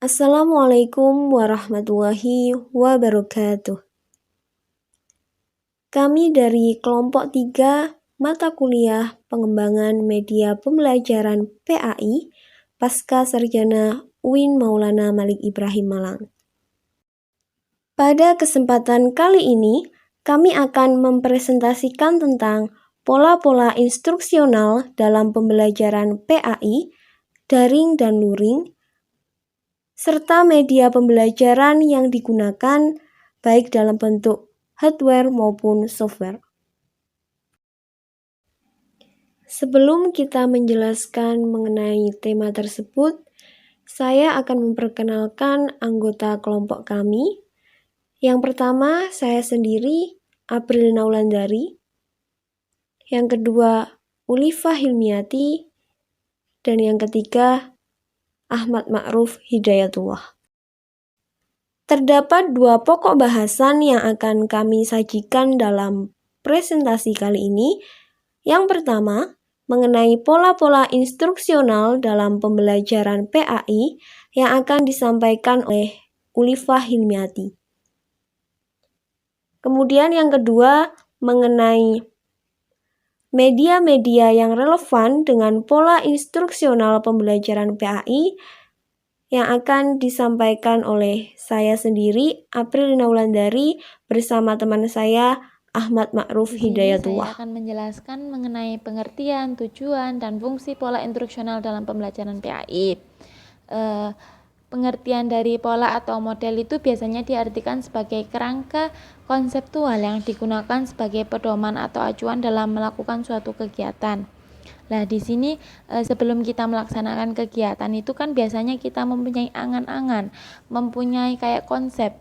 Assalamualaikum warahmatullahi wabarakatuh. Kami dari kelompok 3 mata kuliah pengembangan media pembelajaran PAI Pasca Sarjana UIN Maulana Malik Ibrahim Malang. Pada kesempatan kali ini, kami akan mempresentasikan tentang pola-pola instruksional dalam pembelajaran PAI, daring dan luring, serta media pembelajaran yang digunakan baik dalam bentuk hardware maupun software. Sebelum kita menjelaskan mengenai tema tersebut, saya akan memperkenalkan anggota kelompok kami. Yang pertama, saya sendiri, April Naulandari. Yang kedua, Ulifah Hilmiati. Dan yang ketiga, Ahmad Ma'ruf Hidayatullah. Terdapat 2 pokok bahasan yang akan kami sajikan dalam presentasi kali ini. Yang pertama, mengenai pola-pola instruksional dalam pembelajaran PAI yang akan disampaikan oleh Ulifah Hilmiati. Kemudian yang kedua, mengenai media-media yang relevan dengan pola instruksional pembelajaran PAI yang akan disampaikan oleh saya sendiri, April Naulandari, bersama teman saya, Ahmad Ma'ruf Hidayatullah. Saya akan menjelaskan mengenai pengertian, tujuan, dan fungsi pola instruksional dalam pembelajaran PAI. Pengertian dari pola atau model itu biasanya diartikan sebagai kerangka konseptual yang digunakan sebagai pedoman atau acuan dalam melakukan suatu kegiatan. Nah, di sini sebelum kita melaksanakan kegiatan itu kan biasanya kita mempunyai angan-angan, mempunyai kayak konsep.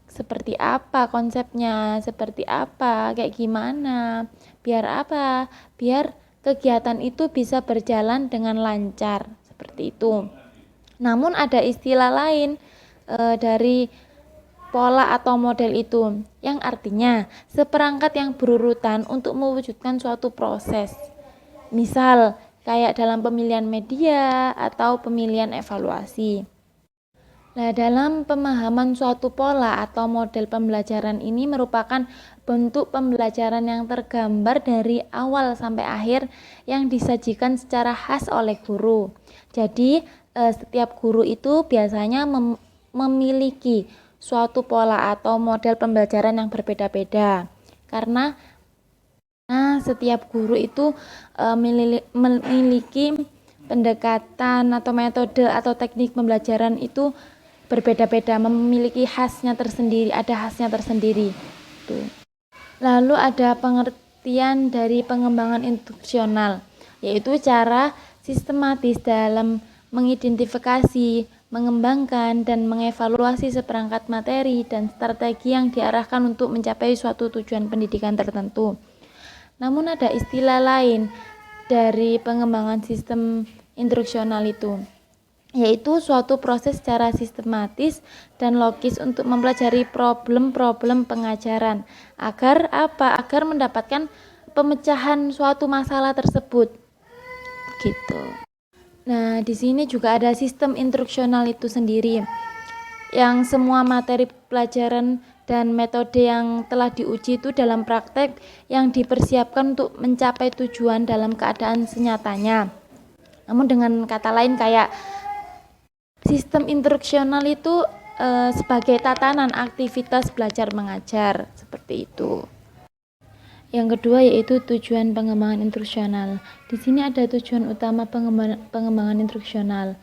Seperti apa konsepnya, seperti apa, kayak gimana, biar apa, biar kegiatan itu bisa berjalan dengan lancar, seperti itu. Namun ada istilah lain dari pola atau model itu, yang artinya seperangkat yang berurutan untuk mewujudkan suatu proses. Misal, kayak dalam pemilihan media atau pemilihan evaluasi. Nah, dalam pemahaman suatu pola atau model pembelajaran ini merupakan bentuk pembelajaran yang tergambar dari awal sampai akhir yang disajikan secara khas oleh guru. Jadi, setiap guru itu biasanya memiliki suatu pola atau model pembelajaran yang berbeda-beda. Karena setiap guru itu memiliki pendekatan atau metode atau teknik pembelajaran itu berbeda-beda, memiliki khasnya tersendiri, ada khasnya tersendiri. Tuh. Lalu ada pengertian dari pengembangan instruksional, yaitu cara sistematis dalam mengidentifikasi, mengembangkan, dan mengevaluasi seperangkat materi dan strategi yang diarahkan untuk mencapai suatu tujuan pendidikan tertentu. Namun ada istilah lain dari pengembangan sistem instruksional itu, yaitu suatu proses secara sistematis dan logis untuk mempelajari problem-problem pengajaran agar mendapatkan pemecahan suatu masalah tersebut. Gitu. Nah, di sini juga ada sistem instruksional itu sendiri, yang semua materi pelajaran dan metode yang telah diuji itu dalam praktek yang dipersiapkan untuk mencapai tujuan dalam keadaan senyatanya. Namun dengan kata lain, kayak sistem instruksional itu sebagai tatanan aktivitas belajar mengajar, seperti itu. Yang kedua yaitu tujuan pengembangan instruksional. Di sini ada tujuan utama pengembangan instruksional,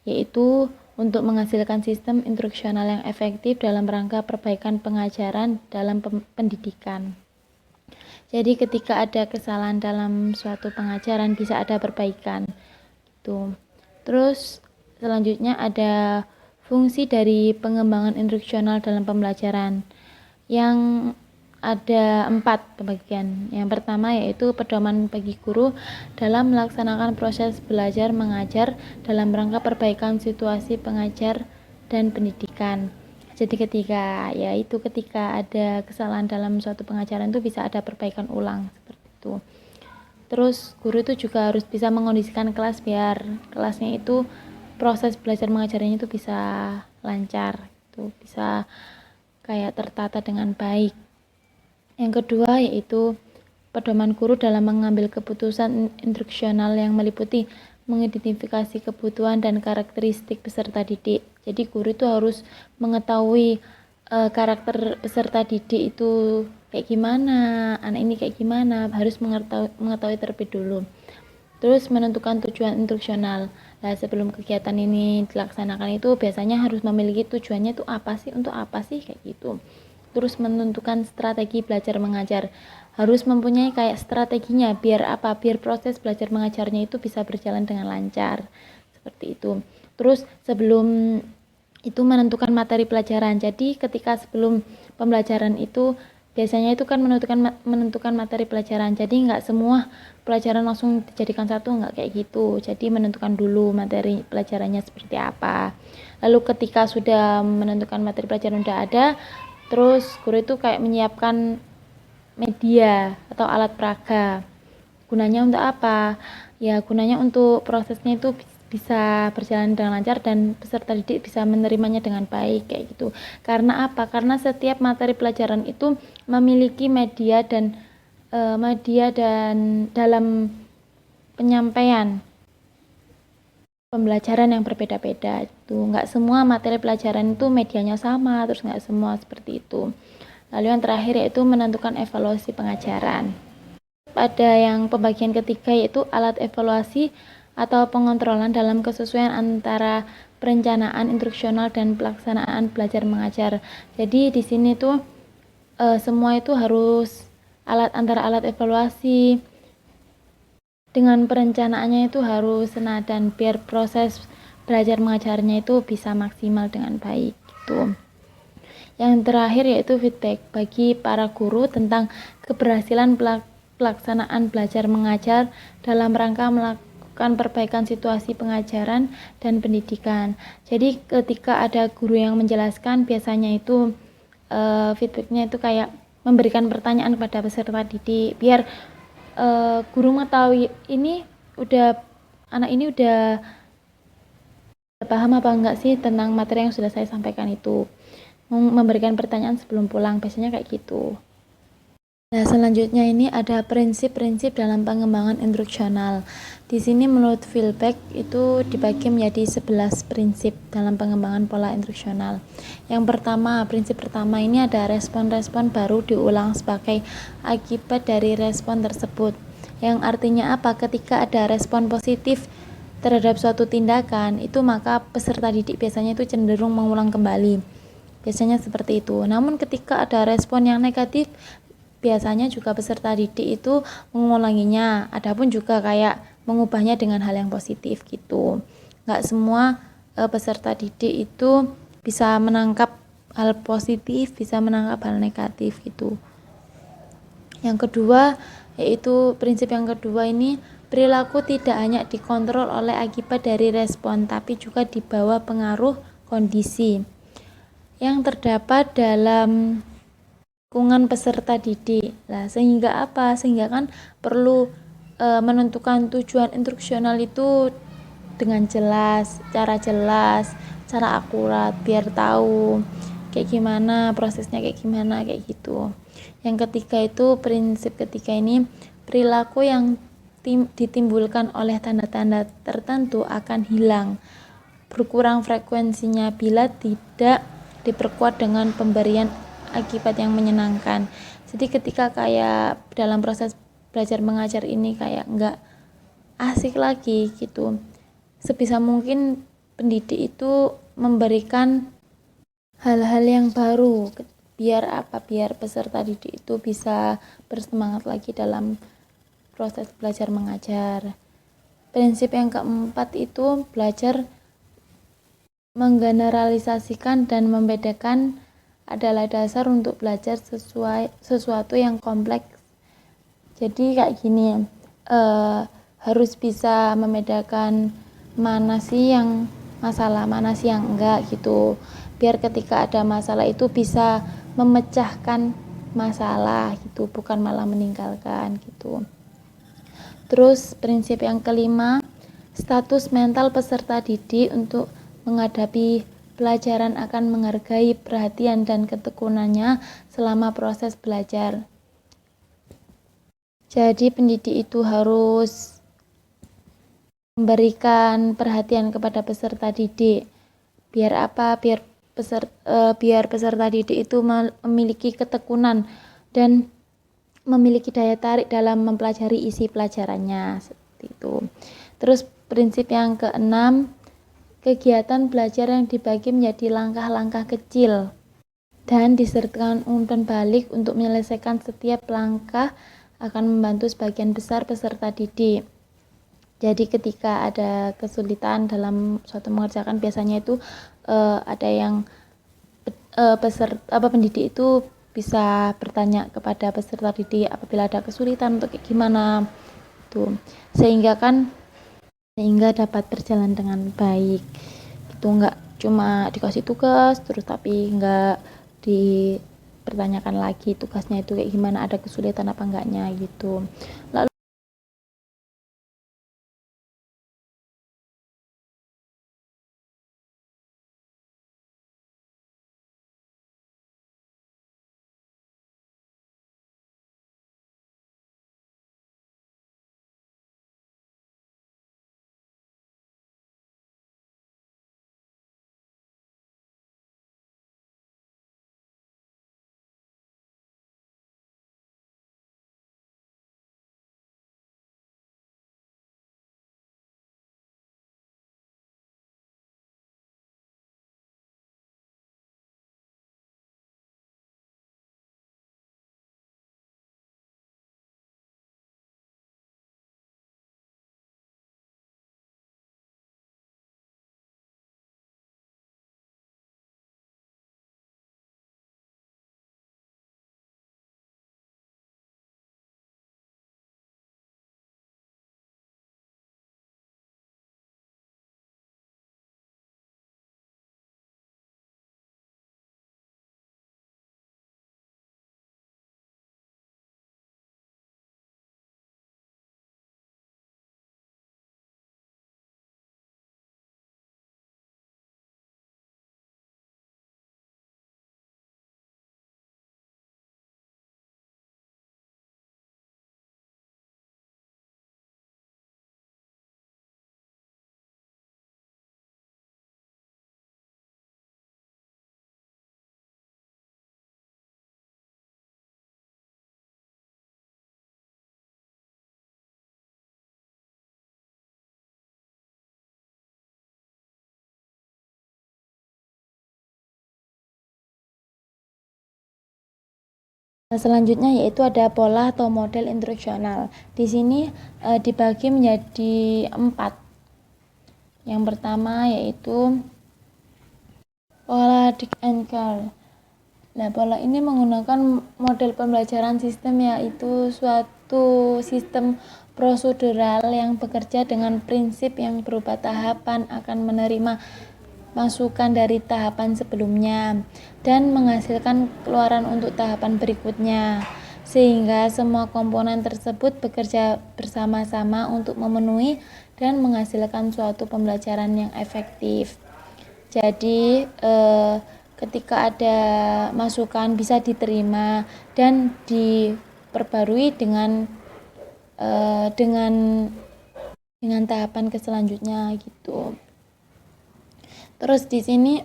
yaitu untuk menghasilkan sistem instruksional yang efektif dalam rangka perbaikan pengajaran dalam pendidikan. Jadi ketika ada kesalahan dalam suatu pengajaran bisa ada perbaikan. Gitu. Terus selanjutnya ada fungsi dari pengembangan instruksional dalam pembelajaran yang ada 4 pembagian. Yang pertama yaitu pedoman bagi guru dalam melaksanakan proses belajar mengajar dalam rangka perbaikan situasi pengajar dan pendidikan. Jadi ketika ada kesalahan dalam suatu pengajaran itu bisa ada perbaikan ulang, seperti itu. Terus guru itu juga harus bisa mengondisikan kelas biar kelasnya itu proses belajar mengajarnya itu bisa lancar, itu bisa kayak tertata dengan baik. Yang kedua yaitu pedoman guru dalam mengambil keputusan instruksional yang meliputi mengidentifikasi kebutuhan dan karakteristik peserta didik. Jadi guru itu harus mengetahui karakter peserta didik itu kayak gimana, anak ini kayak gimana, harus mengetahui terlebih dulu. Terus menentukan tujuan instruksional. Nah, sebelum kegiatan ini dilaksanakan itu biasanya harus memiliki tujuannya itu apa sih, untuk apa sih, kayak gitu. Terus menentukan strategi belajar mengajar. Harus mempunyai kayak strateginya, biar apa? Biar proses belajar mengajarnya itu bisa berjalan dengan lancar. Seperti itu. Terus sebelum itu menentukan materi pelajaran. Jadi ketika sebelum pembelajaran itu biasanya itu kan menentukan materi pelajaran. Jadi nggak semua pelajaran langsung dijadikan satu, nggak kayak gitu. Jadi menentukan dulu materi pelajarannya seperti apa. Lalu ketika sudah menentukan materi pelajaran udah ada, terus guru itu kayak menyiapkan media atau alat peraga. Gunanya untuk apa? Ya gunanya untuk prosesnya itu bisa berjalan dengan lancar dan peserta didik bisa menerimanya dengan baik, kayak gitu. Karena apa? Karena setiap materi pelajaran itu memiliki media dan dalam penyampaian pembelajaran yang berbeda-beda. Itu nggak semua materi pelajaran itu medianya sama, terus nggak semua seperti itu. Lalu yang terakhir yaitu menentukan evaluasi pengajaran. Pada yang pembagian ketiga yaitu alat evaluasi atau pengontrolan dalam kesesuaian antara perencanaan instruksional dan pelaksanaan belajar mengajar. Jadi di sini tuh semua itu harus antara alat evaluasi dengan perencanaannya itu harus senadan biar proses belajar mengajarnya itu bisa maksimal dengan baik gitu. Yang terakhir yaitu feedback bagi para guru tentang keberhasilan pelaksanaan belajar mengajar dalam rangka melakukan perbaikan situasi pengajaran dan pendidikan. Jadi ketika ada guru yang menjelaskan, biasanya itu feedbacknya itu kayak memberikan pertanyaan kepada peserta didik biar guru mengetahui anak ini udah paham apa enggak sih tentang materi yang sudah saya sampaikan itu. Memberikan pertanyaan sebelum pulang, biasanya kayak gitu. Nah, selanjutnya ini ada prinsip-prinsip dalam pengembangan instruksional. Di sini menurut Philbeck itu dibagi menjadi 11 prinsip dalam pengembangan pola instruksional. Yang pertama, prinsip pertama ini ada respon-respon baru diulang sebagai akibat dari respon tersebut. Yang artinya apa? Ketika ada respon positif terhadap suatu tindakan, itu maka peserta didik biasanya itu cenderung mengulang kembali. Biasanya seperti itu. Namun ketika ada respon yang negatif, biasanya juga peserta didik itu mengulanginya. Adapun juga kayak mengubahnya dengan hal yang positif gitu. Nggak semua peserta didik itu bisa menangkap hal positif, bisa menangkap hal negatif gitu. Yang kedua, yaitu prinsip yang kedua ini, perilaku tidak hanya dikontrol oleh akibat dari respon, tapi juga di bawah pengaruh kondisi yang terdapat dalam lingkungan peserta didik. Nah, sehingga apa? Sehingga kan perlu menentukan tujuan instruksional itu dengan jelas, cara akurat, biar tahu kayak gimana prosesnya, kayak gimana, kayak gitu. Yang ketiga itu prinsip ketiga ini, perilaku yang ditimbulkan oleh tanda-tanda tertentu akan hilang, berkurang frekuensinya bila tidak diperkuat dengan pemberian akibat yang menyenangkan. Jadi ketika kayak dalam proses belajar mengajar ini kayak nggak asik lagi gitu, sebisa mungkin pendidik itu memberikan hal-hal yang baru biar apa? Biar peserta didik itu bisa bersemangat lagi dalam proses belajar mengajar. Prinsip yang keempat itu belajar menggeneralisasikan dan membedakan adalah dasar untuk belajar sesuatu yang kompleks. Jadi kayak gini, harus bisa membedakan mana sih yang masalah, mana sih yang enggak gitu. Biar ketika ada masalah itu bisa memecahkan masalah gitu, bukan malah meninggalkan gitu. Terus prinsip yang kelima, Status mental peserta didik untuk menghadapi pelajaran akan menghargai perhatian dan ketekunannya selama proses belajar. Jadi pendidik itu harus memberikan perhatian kepada peserta didik. Biar apa? Biar peserta didik itu memiliki ketekunan dan memiliki daya tarik dalam mempelajari isi pelajarannya, seperti itu. Terus prinsip yang keenam, kegiatan belajar yang dibagi menjadi langkah-langkah kecil dan disertakan umpan balik untuk menyelesaikan setiap langkah akan membantu sebagian besar peserta didik. Jadi ketika ada kesulitan dalam suatu mengerjakan, biasanya itu ada yang pendidik itu bisa bertanya kepada peserta didik apabila ada kesulitan untuk kayak gimana tuh, sehingga dapat berjalan dengan baik. Itu enggak cuma dikasih tugas terus tapi enggak dipertanyakan lagi tugasnya itu kayak gimana, ada kesulitan apa enggaknya gitu. Lalu selanjutnya yaitu ada pola atau model instruksional. Di sini dibagi menjadi 4. Yang pertama yaitu pola Dick and Carl. Nah, pola ini menggunakan model pembelajaran sistem, yaitu suatu sistem prosedural yang bekerja dengan prinsip yang berupa tahapan akan menerima masukan dari tahapan sebelumnya dan menghasilkan keluaran untuk tahapan berikutnya, sehingga semua komponen tersebut bekerja bersama-sama untuk memenuhi dan menghasilkan suatu pembelajaran yang efektif. Jadi ketika ada masukan bisa diterima dan diperbarui dengan tahapan ke selanjutnya gitu. Terus di sini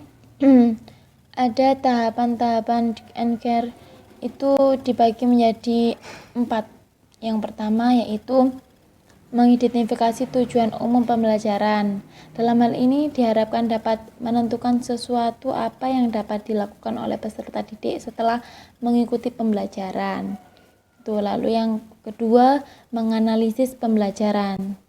ada tahapan-tahapan Dick and Care itu dibagi menjadi 4. Yang pertama yaitu mengidentifikasi tujuan umum pembelajaran. Dalam hal ini diharapkan dapat menentukan sesuatu apa yang dapat dilakukan oleh peserta didik setelah mengikuti pembelajaran. Lalu yang kedua, menganalisis pembelajaran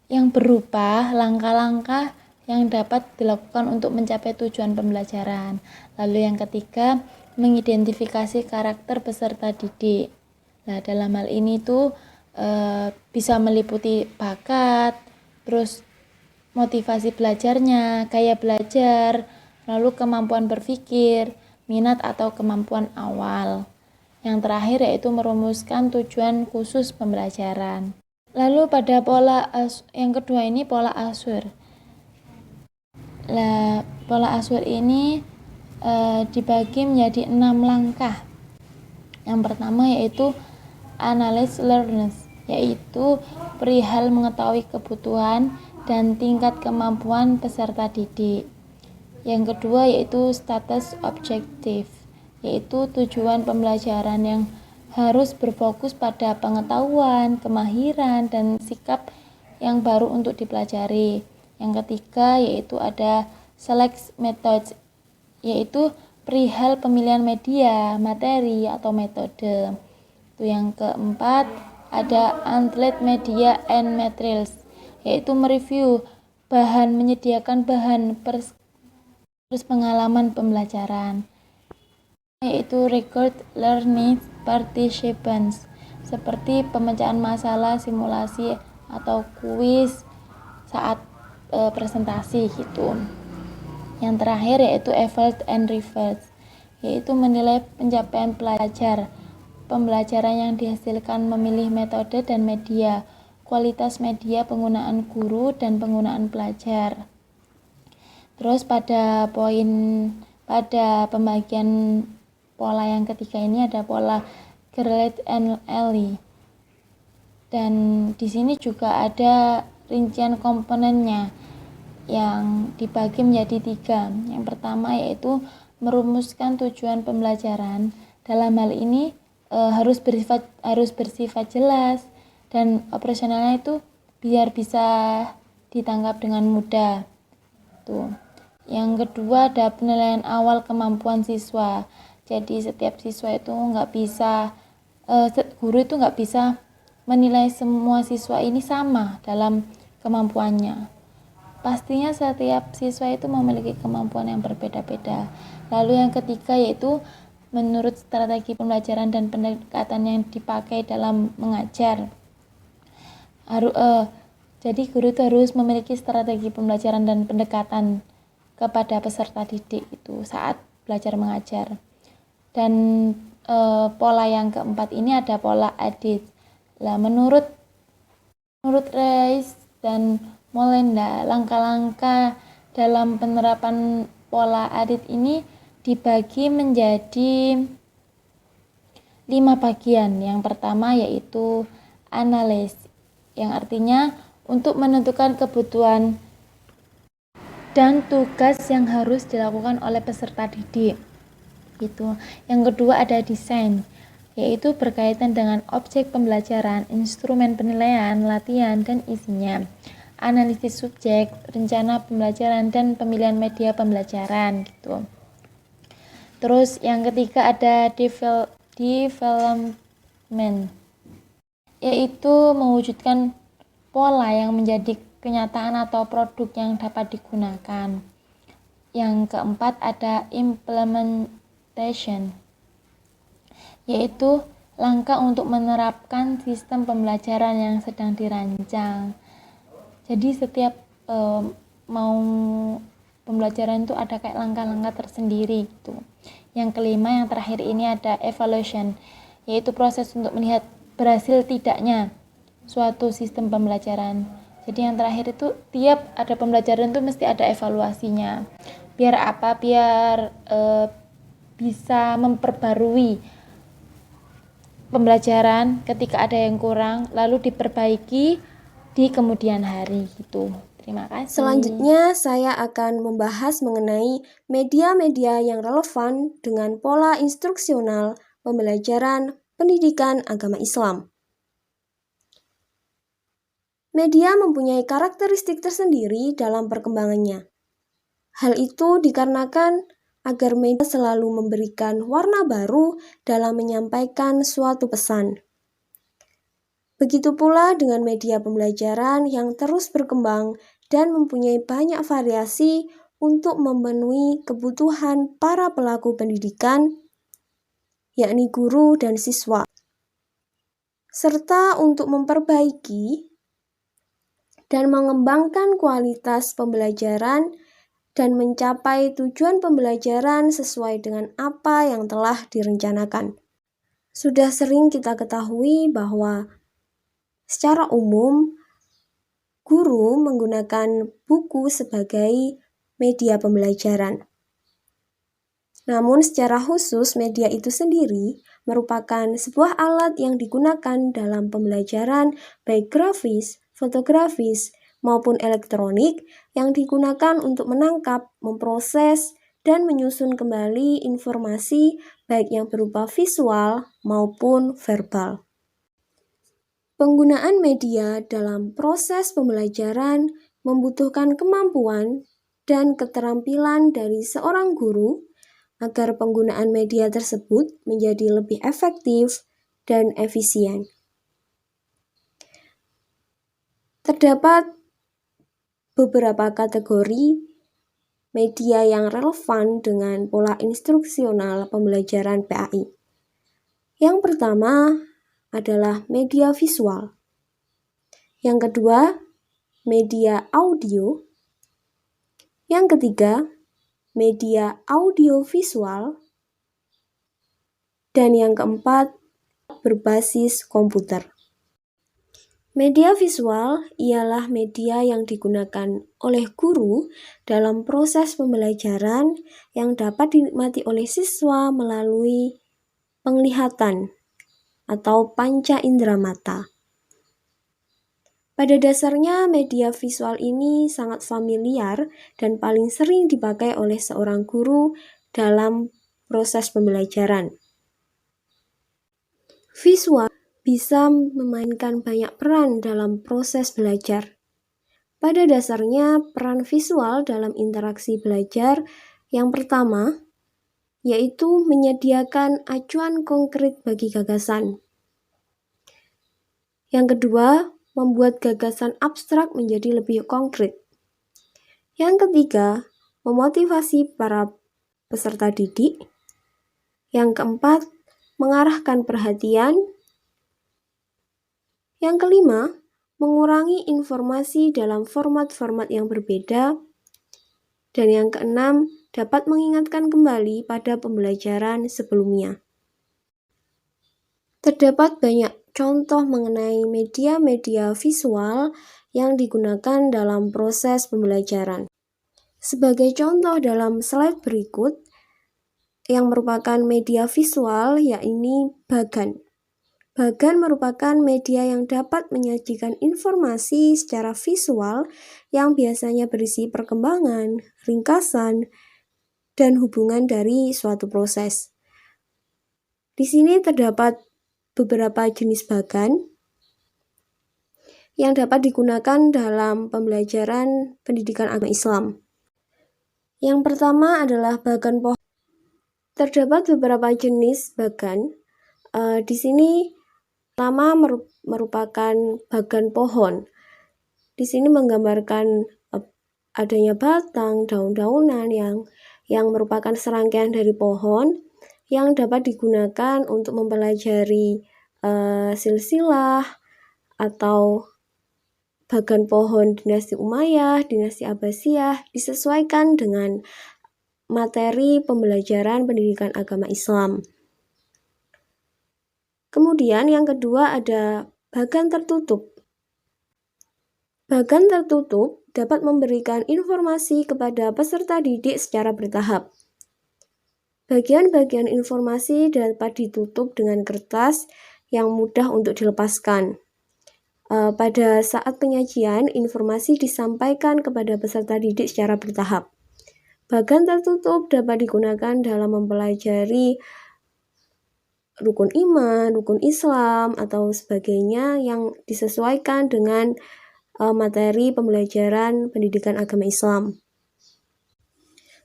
yang berupa langkah-langkah yang dapat dilakukan untuk mencapai tujuan pembelajaran. Lalu yang ketiga, mengidentifikasi karakter peserta didik. Nah, dalam hal ini bisa meliputi bakat, terus motivasi belajarnya, gaya belajar, lalu kemampuan berpikir, minat atau kemampuan awal. Yang terakhir yaitu merumuskan tujuan khusus pembelajaran. Lalu pada yang kedua ini pola Ashur. Pola Ashur ini dibagi menjadi 6 langkah. Yang pertama yaitu analyze learners, yaitu perihal mengetahui kebutuhan dan tingkat kemampuan peserta didik. Yang kedua yaitu status objektif, yaitu tujuan pembelajaran yang harus berfokus pada pengetahuan, kemahiran, dan sikap yang baru untuk dipelajari. Yang ketiga yaitu ada select methods, yaitu perihal pemilihan media, materi, atau metode. Itu yang keempat ada untitled media and materials, yaitu mereview bahan, menyediakan bahan terus pengalaman pembelajaran, yaitu record learning participants, seperti pemecahan masalah, simulasi, atau kuis saat presentasi gitu. Yang terakhir yaitu evaluate and revert, yaitu menilai pencapaian pelajar, pembelajaran yang dihasilkan, memilih metode dan media, kualitas media, penggunaan guru, dan penggunaan pelajar. Terus pada pembagian pola yang ketiga ini ada pola Gerlet and Ellie. Dan di sini juga ada rincian komponennya yang dibagi menjadi 3. Yang pertama yaitu merumuskan tujuan pembelajaran. Dalam hal ini harus bersifat jelas dan operasionalnya itu biar bisa ditangkap dengan mudah. Tuh. Yang kedua ada penilaian awal kemampuan siswa. Jadi setiap siswa itu guru itu nggak bisa menilai semua siswa ini sama dalam kemampuannya. Pastinya setiap siswa itu memiliki kemampuan yang berbeda-beda. Lalu yang ketiga yaitu menurut strategi pembelajaran dan pendekatan yang dipakai dalam mengajar. Jadi guru itu harus memiliki strategi pembelajaran dan pendekatan kepada peserta didik itu saat belajar mengajar. Dan pola yang keempat ini ada pola adit. Menurut Reis dan Molenda, langkah-langkah dalam penerapan pola adit ini dibagi menjadi 5 bagian. Yang pertama yaitu analis, yang artinya untuk menentukan kebutuhan dan tugas yang harus dilakukan oleh peserta didik. Gitu. Yang kedua ada desain, yaitu berkaitan dengan objek pembelajaran, instrumen penilaian, latihan, dan isinya. Analisis subjek, rencana pembelajaran, dan pemilihan media pembelajaran gitu. Terus yang ketiga ada development, yaitu mewujudkan pola yang menjadi kenyataan atau produk yang dapat digunakan. Yang keempat ada implementation, yaitu langkah untuk menerapkan sistem pembelajaran yang sedang dirancang. Jadi setiap mau pembelajaran itu ada kayak langkah-langkah tersendiri gitu. Yang kelima, yang terakhir ini ada evaluation, yaitu proses untuk melihat berhasil tidaknya suatu sistem pembelajaran. Jadi yang terakhir itu tiap ada pembelajaran itu mesti ada evaluasinya. Biar apa? Biar bisa memperbarui pembelajaran ketika ada yang kurang, lalu diperbaiki di kemudian hari gitu. Terima kasih. Selanjutnya saya akan membahas mengenai media-media yang relevan dengan pola instruksional pembelajaran pendidikan agama Islam. Media mempunyai karakteristik tersendiri dalam perkembangannya. Hal itu dikarenakan agar media selalu memberikan warna baru dalam menyampaikan suatu pesan. Begitu pula dengan media pembelajaran yang terus berkembang dan mempunyai banyak variasi untuk memenuhi kebutuhan para pelaku pendidikan, yakni guru dan siswa, serta untuk memperbaiki dan mengembangkan kualitas pembelajaran dan mencapai tujuan pembelajaran sesuai dengan apa yang telah direncanakan. Sudah sering kita ketahui bahwa secara umum guru menggunakan buku sebagai media pembelajaran. Namun secara khusus media itu sendiri merupakan sebuah alat yang digunakan dalam pembelajaran baik grafis, fotografis, maupun elektronik yang digunakan untuk menangkap, memproses, dan menyusun kembali informasi baik yang berupa visual maupun verbal. Penggunaan media dalam proses pembelajaran membutuhkan kemampuan dan keterampilan dari seorang guru agar penggunaan media tersebut menjadi lebih efektif dan efisien. Terdapat beberapa kategori media yang relevan dengan pola instruksional pembelajaran PAI. Yang pertama adalah media visual. Yang kedua, media audio. Yang ketiga, media audiovisual. Dan yang keempat, berbasis komputer. Media visual ialah media yang digunakan oleh guru dalam proses pembelajaran yang dapat dinikmati oleh siswa melalui penglihatan atau panca indera mata. Pada dasarnya, media visual ini sangat familiar dan paling sering dipakai oleh seorang guru dalam proses pembelajaran. Visual bisa memainkan banyak peran dalam proses belajar. Pada dasarnya, peran visual dalam interaksi belajar yang pertama yaitu menyediakan acuan konkret bagi gagasan. Yang kedua, membuat gagasan abstrak menjadi lebih konkret. Yang ketiga, memotivasi para peserta didik. Yang keempat, mengarahkan perhatian. Yang kelima, mengurangi informasi dalam format-format yang berbeda. Dan yang keenam, dapat mengingatkan kembali pada pembelajaran sebelumnya. Terdapat banyak contoh mengenai media-media visual yang digunakan dalam proses pembelajaran. Sebagai contoh dalam slide berikut, yang merupakan media visual yakni Bagan. Bagan merupakan media yang dapat menyajikan informasi secara visual yang biasanya berisi perkembangan, ringkasan, dan hubungan dari suatu proses. Di sini terdapat beberapa jenis bagan yang dapat digunakan dalam pembelajaran pendidikan agama Islam. Yang pertama adalah bagan pohon. Terdapat beberapa jenis bagan. Di sini pertama merupakan bagan pohon. Di sini menggambarkan adanya batang, daun-daunan yang merupakan serangkaian dari pohon yang dapat digunakan untuk mempelajari silsilah atau bagan pohon dinasti Umayyah, dinasti Abbasiyah disesuaikan dengan materi pembelajaran pendidikan agama Islam. Kemudian yang kedua ada bagan tertutup. Bagan tertutup dapat memberikan informasi kepada peserta didik secara bertahap. Bagian-bagian informasi dapat ditutup dengan kertas yang mudah untuk dilepaskan. Pada saat penyajian, informasi disampaikan kepada peserta didik secara bertahap. Bagan tertutup dapat digunakan dalam mempelajari rukun iman, rukun Islam, atau sebagainya yang disesuaikan dengan materi pembelajaran pendidikan agama Islam.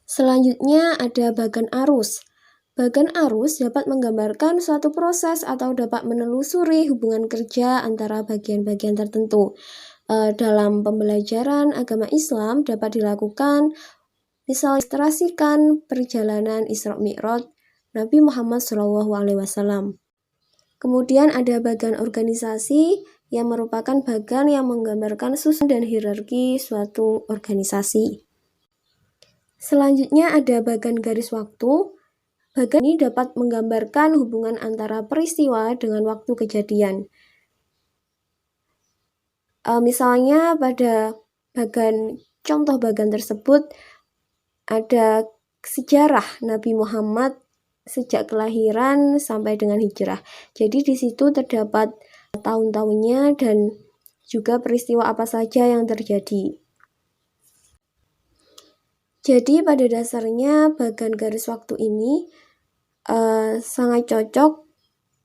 Selanjutnya ada bagan arus. Bagan arus dapat menggambarkan suatu proses atau dapat menelusuri hubungan kerja antara bagian-bagian tertentu. Dalam pembelajaran agama Islam dapat dilakukan misalnya ilustrasikan perjalanan Isra Mi'raj Nabi Muhammad SAW. Kemudian ada bagan organisasi yang merupakan bagan yang menggambarkan susunan dan hierarki suatu organisasi. Selanjutnya ada bagan garis waktu. Bagan ini dapat menggambarkan hubungan antara peristiwa dengan waktu kejadian. Misalnya pada contoh bagan tersebut ada sejarah Nabi Muhammad sejak kelahiran sampai dengan hijrah. Jadi di situ terdapat tahun-tahunnya dan juga peristiwa apa saja yang terjadi. Jadi pada dasarnya bagan garis waktu ini sangat cocok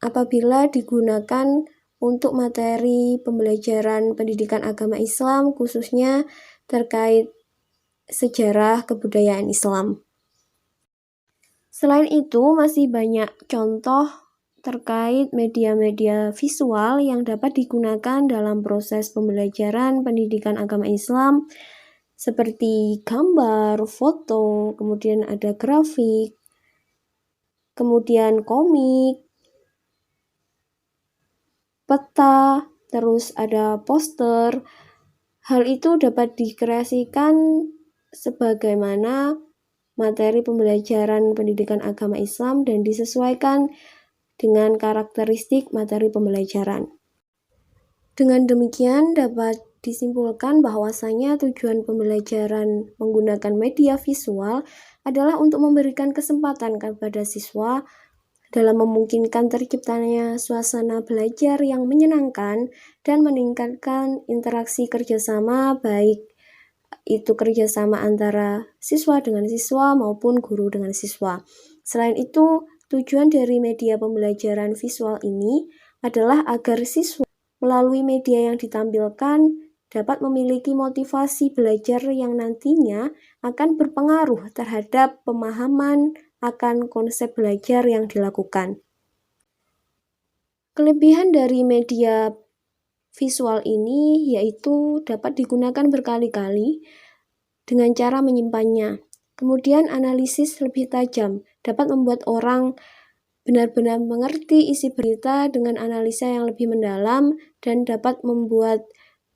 apabila digunakan untuk materi pembelajaran pendidikan agama Islam, khususnya terkait sejarah kebudayaan Islam. Selain itu, masih banyak contoh terkait media-media visual yang dapat digunakan dalam proses pembelajaran pendidikan agama Islam, seperti gambar, foto, kemudian ada grafik, kemudian komik, peta, terus ada poster. Hal itu dapat dikreasikan sebagaimana materi pembelajaran pendidikan agama Islam dan disesuaikan dengan karakteristik materi pembelajaran. Dengan demikian dapat disimpulkan bahwasanya tujuan pembelajaran menggunakan media visual adalah untuk memberikan kesempatan kepada siswa dalam memungkinkan terciptanya suasana belajar yang menyenangkan dan meningkatkan interaksi kerjasama, baik itu kerjasama antara siswa dengan siswa maupun guru dengan siswa. Selain itu, tujuan dari media pembelajaran visual ini adalah agar siswa melalui media yang ditampilkan dapat memiliki motivasi belajar yang nantinya akan berpengaruh terhadap pemahaman akan konsep belajar yang dilakukan. Kelebihan dari media visual ini yaitu dapat digunakan berkali-kali dengan cara menyimpannya. Kemudian analisis lebih tajam dapat membuat orang benar-benar mengerti isi berita dengan analisa yang lebih mendalam dan dapat membuat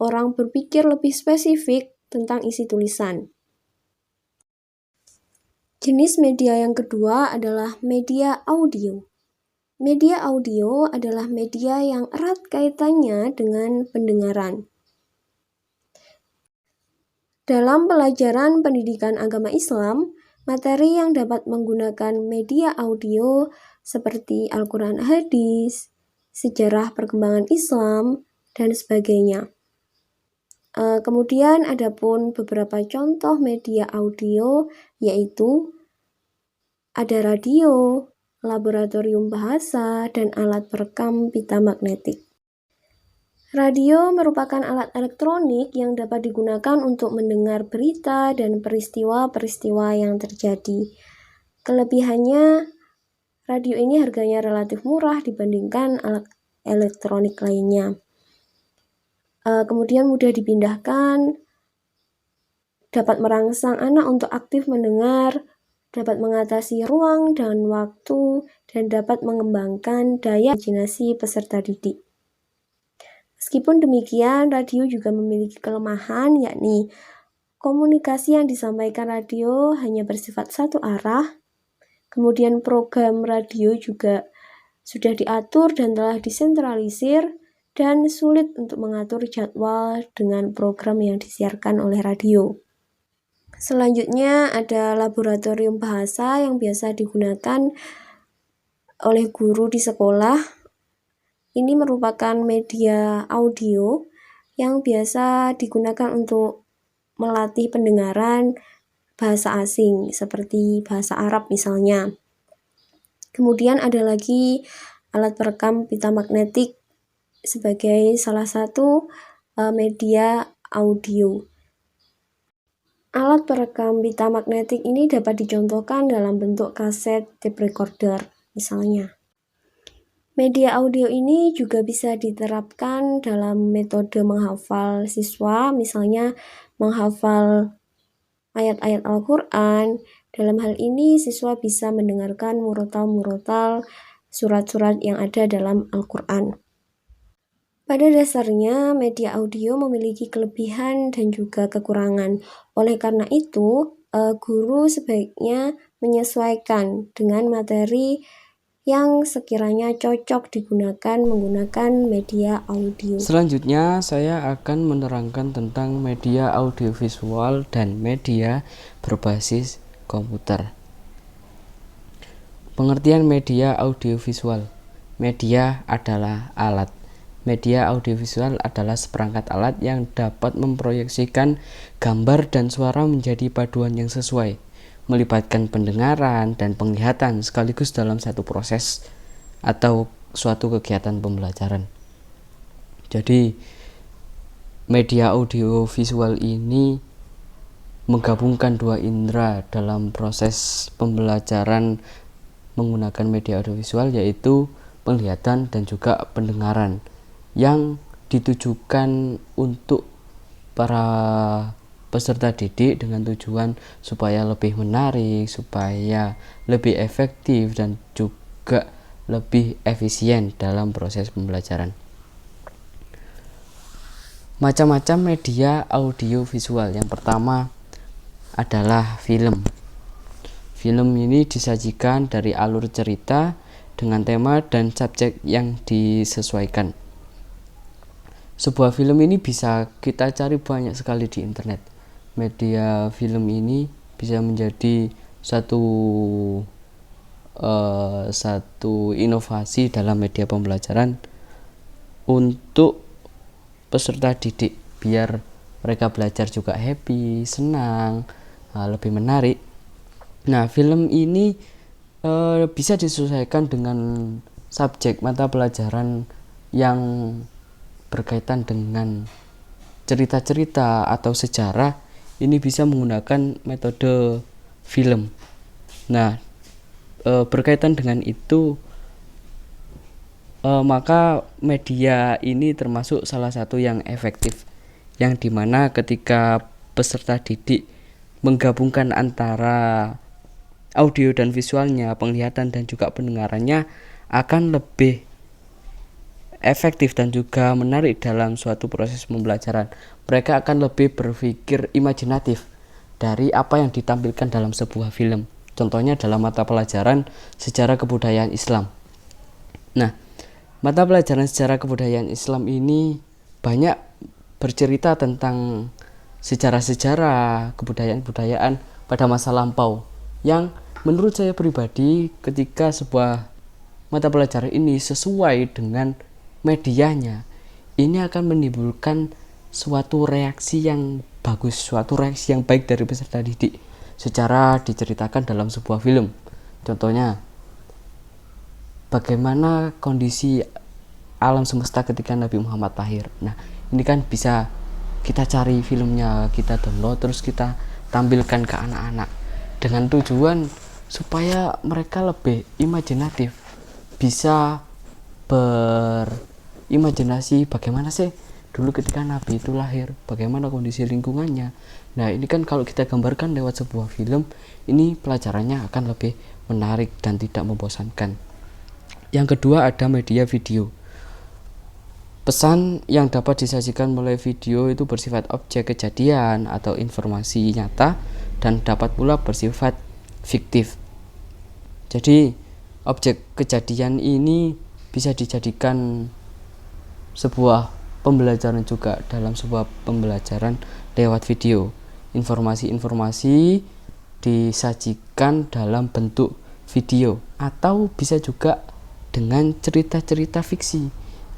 orang berpikir lebih spesifik tentang isi tulisan. Jenis media yang kedua adalah media audio. Media audio adalah media yang erat kaitannya dengan pendengaran. Dalam pelajaran pendidikan agama Islam, materi yang dapat menggunakan media audio seperti Al-Quran Hadis, sejarah perkembangan Islam, dan sebagainya. Kemudian ada pun beberapa contoh media audio, yaitu ada radio, laboratorium bahasa, dan alat perekam pita magnetik. Radio merupakan alat elektronik yang dapat digunakan untuk mendengar berita dan peristiwa-peristiwa yang terjadi. Kelebihannya, radio ini harganya relatif murah dibandingkan alat elektronik lainnya. Kemudian mudah dipindahkan, dapat merangsang anak untuk aktif mendengar, dapat mengatasi ruang dan waktu, dan dapat mengembangkan daya imajinasi peserta didik. Meskipun demikian, radio juga memiliki kelemahan, yakni komunikasi yang disampaikan radio hanya bersifat satu arah. Kemudian program radio juga sudah diatur dan telah disentralisir, dan sulit untuk mengatur jadwal dengan program yang disiarkan oleh radio. Selanjutnya ada laboratorium bahasa yang biasa digunakan oleh guru di sekolah. Ini merupakan media audio yang biasa digunakan untuk melatih pendengaran bahasa asing seperti bahasa Arab misalnya. Kemudian ada lagi alat perekam pita magnetik sebagai salah satu media audio. Alat perekam pita magnetik ini dapat dicontohkan dalam bentuk kaset tape recorder misalnya. Media audio ini juga bisa diterapkan dalam metode menghafal siswa, misalnya menghafal ayat-ayat Al-Quran. Dalam hal ini siswa bisa mendengarkan murotal-murotal surat-surat yang ada dalam Al-Quran. Pada dasarnya, media audio memiliki kelebihan dan juga kekurangan. Oleh karena itu, guru sebaiknya menyesuaikan dengan materi yang sekiranya cocok digunakan menggunakan media audio. Selanjutnya saya akan menerangkan tentang media audiovisual dan media berbasis komputer. Pengertian media audiovisual. Media adalah alat. Media audiovisual adalah seperangkat alat yang dapat memproyeksikan gambar dan suara menjadi paduan yang sesuai, melibatkan pendengaran dan penglihatan sekaligus dalam satu proses atau suatu kegiatan pembelajaran. Jadi media audiovisual ini menggabungkan dua indera dalam proses pembelajaran menggunakan media audiovisual, yaitu penglihatan dan juga pendengaran, yang ditujukan untuk para peserta didik dengan tujuan supaya lebih menarik, supaya lebih efektif dan juga lebih efisien dalam proses pembelajaran. Macam-macam media audiovisual. Yang pertama adalah film. Film ini disajikan dari alur cerita dengan tema dan subjek yang disesuaikan. Sebuah film ini bisa kita cari banyak sekali di internet. Media film ini bisa menjadi satu inovasi dalam media pembelajaran untuk peserta didik, biar mereka belajar juga happy, senang, lebih menarik. Nah, film ini bisa disesuaikan dengan subjek mata pelajaran yang berkaitan dengan cerita-cerita atau sejarah. Ini bisa menggunakan metode film. Nah, berkaitan dengan itu, maka media ini termasuk salah satu yang efektif, yang dimana ketika peserta didik menggabungkan antara audio dan visualnya, penglihatan dan juga pendengarannya, akan lebih efektif dan juga menarik dalam suatu proses pembelajaran. Mereka akan lebih berpikir imajinatif dari apa yang ditampilkan dalam sebuah film. Contohnya dalam mata pelajaran sejarah kebudayaan Islam. Nah, mata pelajaran sejarah kebudayaan Islam ini banyak bercerita tentang sejarah-sejarah kebudayaan-kebudayaan pada masa lampau, yang menurut saya pribadi, ketika sebuah mata pelajaran ini sesuai dengan medianya, ini akan menimbulkan suatu reaksi yang bagus, suatu reaksi yang baik dari peserta didik secara diceritakan dalam sebuah film. Contohnya, bagaimana kondisi alam semesta ketika Nabi Muhammad lahir. Nah, ini kan bisa kita cari filmnya, kita download, terus kita tampilkan ke anak-anak dengan tujuan supaya mereka lebih imajinatif, bisa berimajinasi bagaimana sih dulu ketika Nabi itu lahir, bagaimana kondisi lingkungannya. Nah, ini kan kalau kita gambarkan lewat sebuah film, ini pelajarannya akan lebih menarik dan tidak membosankan. Yang kedua ada media video. Pesan yang dapat disajikan melalui video itu bersifat objek kejadian atau informasi nyata, dan dapat pula bersifat fiktif. Jadi objek kejadian ini bisa dijadikan sebuah pembelajaran juga dalam sebuah pembelajaran lewat video. Informasi-informasi disajikan dalam bentuk video, atau bisa juga dengan cerita-cerita fiksi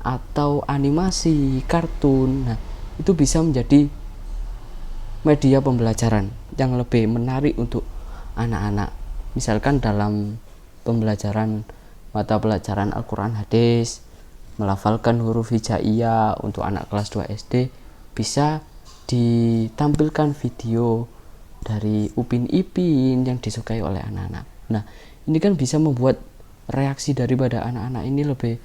atau animasi, kartun. Nah, itu bisa menjadi media pembelajaran yang lebih menarik untuk anak-anak. Misalkan dalam pembelajaran mata pelajaran Al-Quran hadis, melafalkan huruf hijaiyah untuk anak kelas 2 SD, bisa ditampilkan video dari Upin Ipin yang disukai oleh anak-anak. Nah, ini kan bisa membuat reaksi daripada anak-anak ini lebih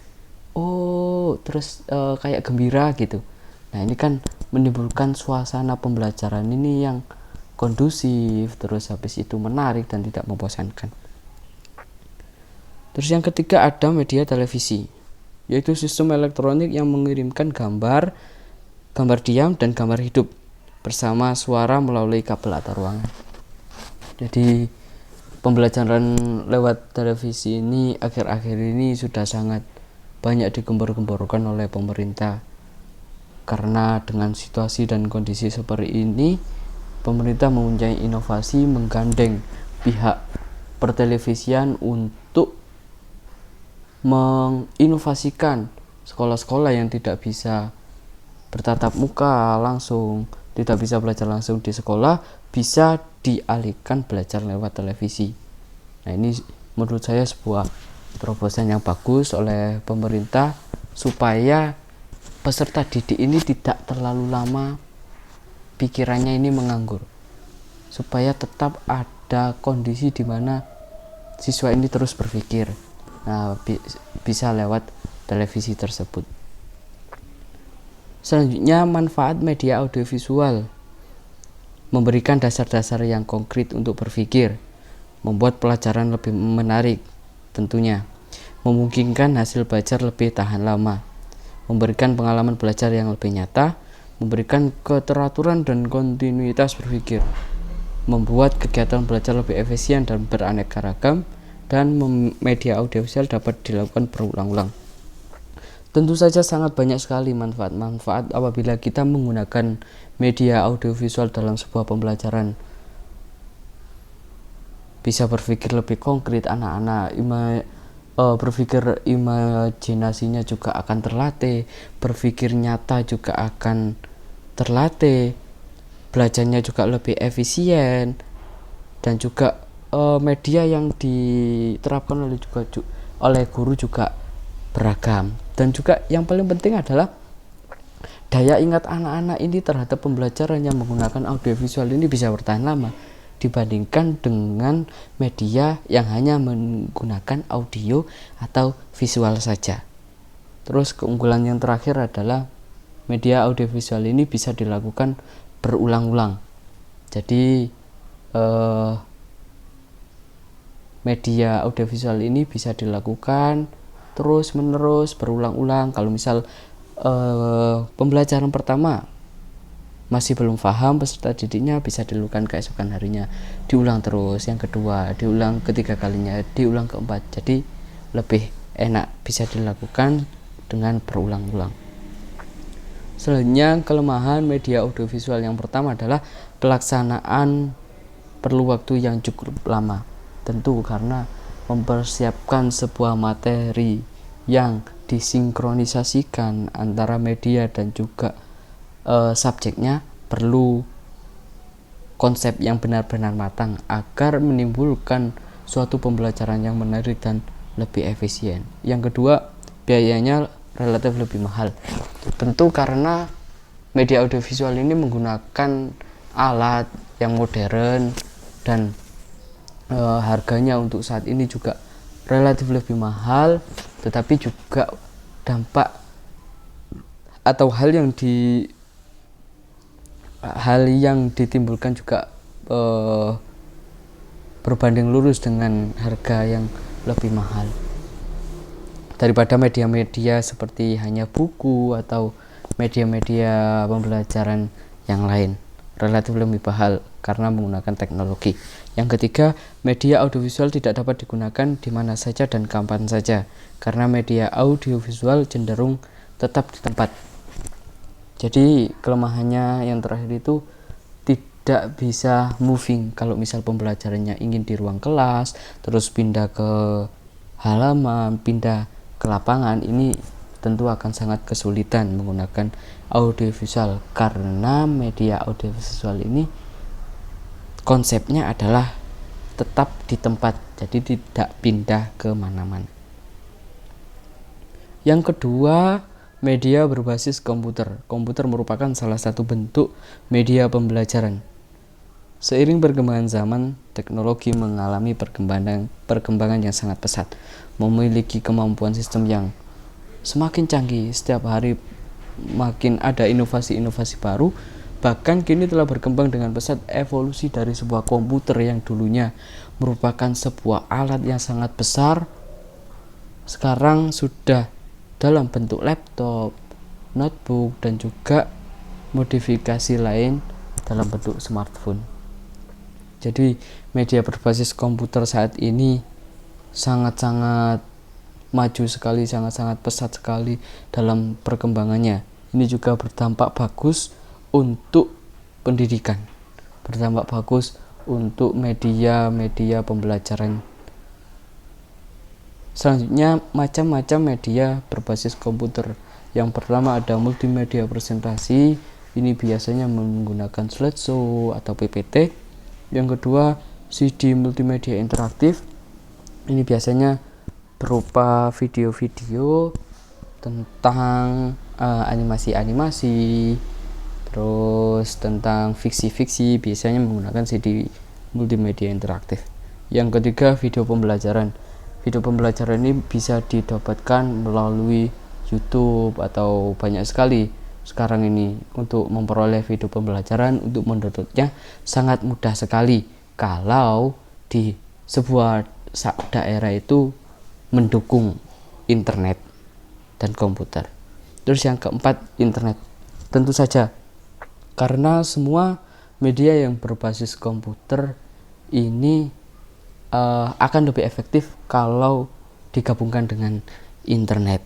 kayak gembira gitu. Nah, ini kan menimbulkan suasana pembelajaran ini yang kondusif, terus habis itu menarik dan tidak membosankan. Terus yang ketiga ada media televisi, yaitu sistem elektronik yang mengirimkan gambar diam dan gambar hidup bersama suara melalui kabel atau ruangan. Jadi pembelajaran lewat televisi ini akhir-akhir ini sudah sangat banyak digembor-gemborkan oleh pemerintah. Karena dengan situasi dan kondisi seperti ini, pemerintah mempunyai inovasi menggandeng pihak pertelevisian untuk menginovasikan sekolah-sekolah yang tidak bisa bertatap muka langsung, tidak bisa belajar langsung di sekolah, bisa dialihkan belajar lewat televisi. Nah, ini menurut saya sebuah terobosan yang bagus oleh pemerintah supaya peserta didik ini tidak terlalu lama pikirannya ini menganggur, supaya tetap ada kondisi di mana siswa ini terus berpikir. Nah, bisa lewat televisi tersebut. Selanjutnya, manfaat media audiovisual memberikan dasar-dasar yang konkret untuk berpikir, membuat pelajaran lebih menarik tentunya, memungkinkan hasil belajar lebih tahan lama, memberikan pengalaman belajar yang lebih nyata, memberikan keteraturan dan kontinuitas berpikir, membuat kegiatan belajar lebih efisien dan beraneka ragam, dan media audiovisual dapat dilakukan berulang-ulang. Tentu saja sangat banyak sekali manfaat-manfaat apabila kita menggunakan media audiovisual dalam sebuah pembelajaran. Bisa berpikir lebih konkret, anak-anak berpikir imajinasinya juga akan terlatih, berpikir nyata juga akan terlatih, belajarnya juga lebih efisien, dan juga media yang diterapkan oleh guru juga beragam. Dan juga yang paling penting adalah daya ingat anak-anak ini terhadap pembelajaran yang menggunakan audiovisual ini bisa bertahan lama dibandingkan dengan media yang hanya menggunakan audio atau visual saja. Terus keunggulan yang terakhir adalah media audiovisual ini bisa dilakukan berulang-ulang. Jadi media audiovisual ini bisa dilakukan terus menerus berulang-ulang. Kalau misal pembelajaran pertama masih belum paham, peserta didiknya bisa dilakukan keesokan harinya, diulang terus, yang kedua diulang ketiga kalinya, diulang keempat. Jadi lebih enak, bisa dilakukan dengan berulang-ulang. Selanjutnya, kelemahan media audiovisual yang pertama adalah pelaksanaan perlu waktu yang cukup lama. Tentu karena mempersiapkan sebuah materi yang disinkronisasikan antara media dan juga subjeknya perlu konsep yang benar-benar matang agar menimbulkan suatu pembelajaran yang menarik dan lebih efisien. Yang kedua, biayanya relatif lebih mahal. Tentu karena media audiovisual ini menggunakan alat yang modern dan harganya untuk saat ini juga relatif lebih mahal, tetapi juga dampak atau hal yang ditimbulkan juga berbanding lurus dengan harga yang lebih mahal daripada media-media seperti hanya buku atau media-media pembelajaran yang lain, relatif lebih mahal karena menggunakan teknologi. Yang ketiga, media audiovisual tidak dapat digunakan di mana saja dan kapan saja karena media audiovisual cenderung tetap di tempat. Jadi kelemahannya yang terakhir itu tidak bisa moving. Kalau misal pembelajarannya ingin di ruang kelas, terus pindah ke halaman, pindah ke lapangan, ini tentu akan sangat kesulitan menggunakan audiovisual karena media audiovisual ini konsepnya adalah tetap di tempat, jadi tidak pindah ke mana-mana. Yang kedua, media berbasis komputer. Komputer merupakan salah satu bentuk media pembelajaran. Seiring perkembangan zaman, teknologi mengalami perkembangan yang sangat pesat, memiliki kemampuan sistem yang semakin canggih. Setiap hari makin ada inovasi-inovasi baru. Bahkan kini telah berkembang dengan pesat evolusi dari sebuah komputer yang dulunya merupakan sebuah alat yang sangat besar, sekarang sudah dalam bentuk laptop, notebook, dan juga modifikasi lain dalam bentuk smartphone. Jadi media berbasis komputer saat ini sangat-sangat maju sekali, sangat-sangat pesat sekali dalam perkembangannya. Ini juga berdampak bagus untuk pendidikan, berdampak bagus untuk media-media pembelajaran. Selanjutnya, macam-macam media berbasis komputer. Yang pertama ada multimedia presentasi, ini biasanya menggunakan slideshow atau PPT. Yang kedua, CD multimedia interaktif, ini biasanya berupa video-video tentang animasi-animasi, terus tentang fiksi-fiksi, biasanya menggunakan CD multimedia interaktif. Yang ketiga, video pembelajaran. Video pembelajaran ini bisa didapatkan melalui YouTube atau banyak sekali sekarang ini. Untuk memperoleh video pembelajaran, untuk mendownloadnya sangat mudah sekali kalau di sebuah daerah itu mendukung internet dan komputer. Terus yang keempat, internet. Tentu saja karena semua media yang berbasis komputer ini akan lebih efektif kalau digabungkan dengan internet.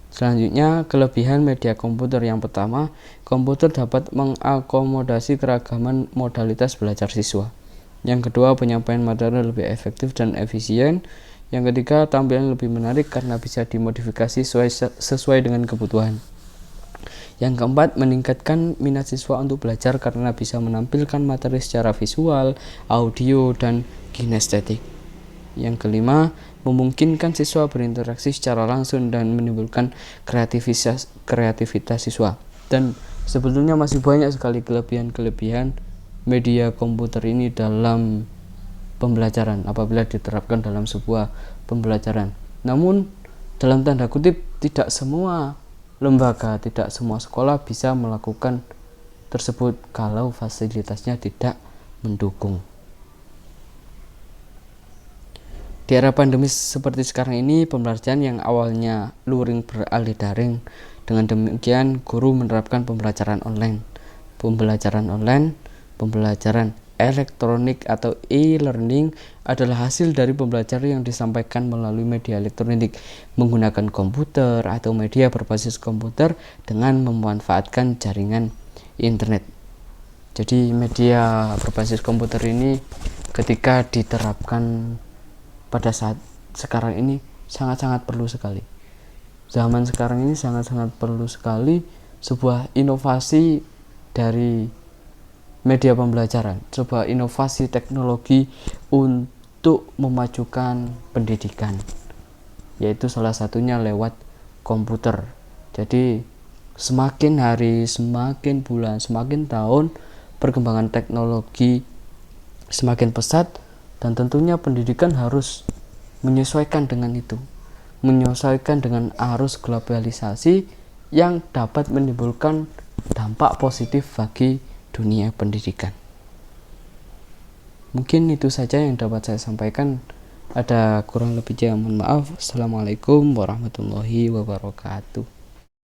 Selanjutnya, kelebihan media komputer. Yang pertama, komputer dapat mengakomodasi keragaman modalitas belajar siswa. Yang kedua, penyampaian materi lebih efektif dan efisien. Yang ketiga, tampilan lebih menarik karena bisa dimodifikasi sesuai dengan kebutuhan. Yang keempat, meningkatkan minat siswa untuk belajar karena bisa menampilkan materi secara visual, audio, dan kinestetik. Yang kelima, memungkinkan siswa berinteraksi secara langsung dan menimbulkan kreativitas siswa. Dan sebetulnya masih banyak sekali kelebihan-kelebihan media komputer ini dalam pembelajaran apabila diterapkan dalam sebuah pembelajaran. Namun dalam tanda kutip, tidak semua lembaga, tidak semua sekolah bisa melakukan tersebut kalau fasilitasnya tidak mendukung. Di era pandemi seperti sekarang ini, pembelajaran yang awalnya luring beralih daring. Dengan demikian, guru menerapkan pembelajaran online, pembelajaran elektronik atau e-learning adalah hasil dari pembelajaran yang disampaikan melalui media elektronik menggunakan komputer atau media berbasis komputer dengan memanfaatkan jaringan internet. Jadi media berbasis komputer ini ketika diterapkan pada saat sekarang ini sangat-sangat perlu sekali. Zaman sekarang ini sangat-sangat perlu sekali sebuah inovasi dari media pembelajaran, sebuah inovasi teknologi untuk memajukan pendidikan, yaitu salah satunya lewat komputer. Jadi semakin hari, semakin bulan, semakin tahun perkembangan teknologi semakin pesat, dan tentunya pendidikan harus menyesuaikan dengan itu, menyesuaikan dengan arus globalisasi yang dapat menimbulkan dampak positif bagi dunia pendidikan. Mungkin itu saja yang dapat saya sampaikan. Ada kurang lebihnya mohon maaf. Assalamualaikum warahmatullahi wabarakatuh.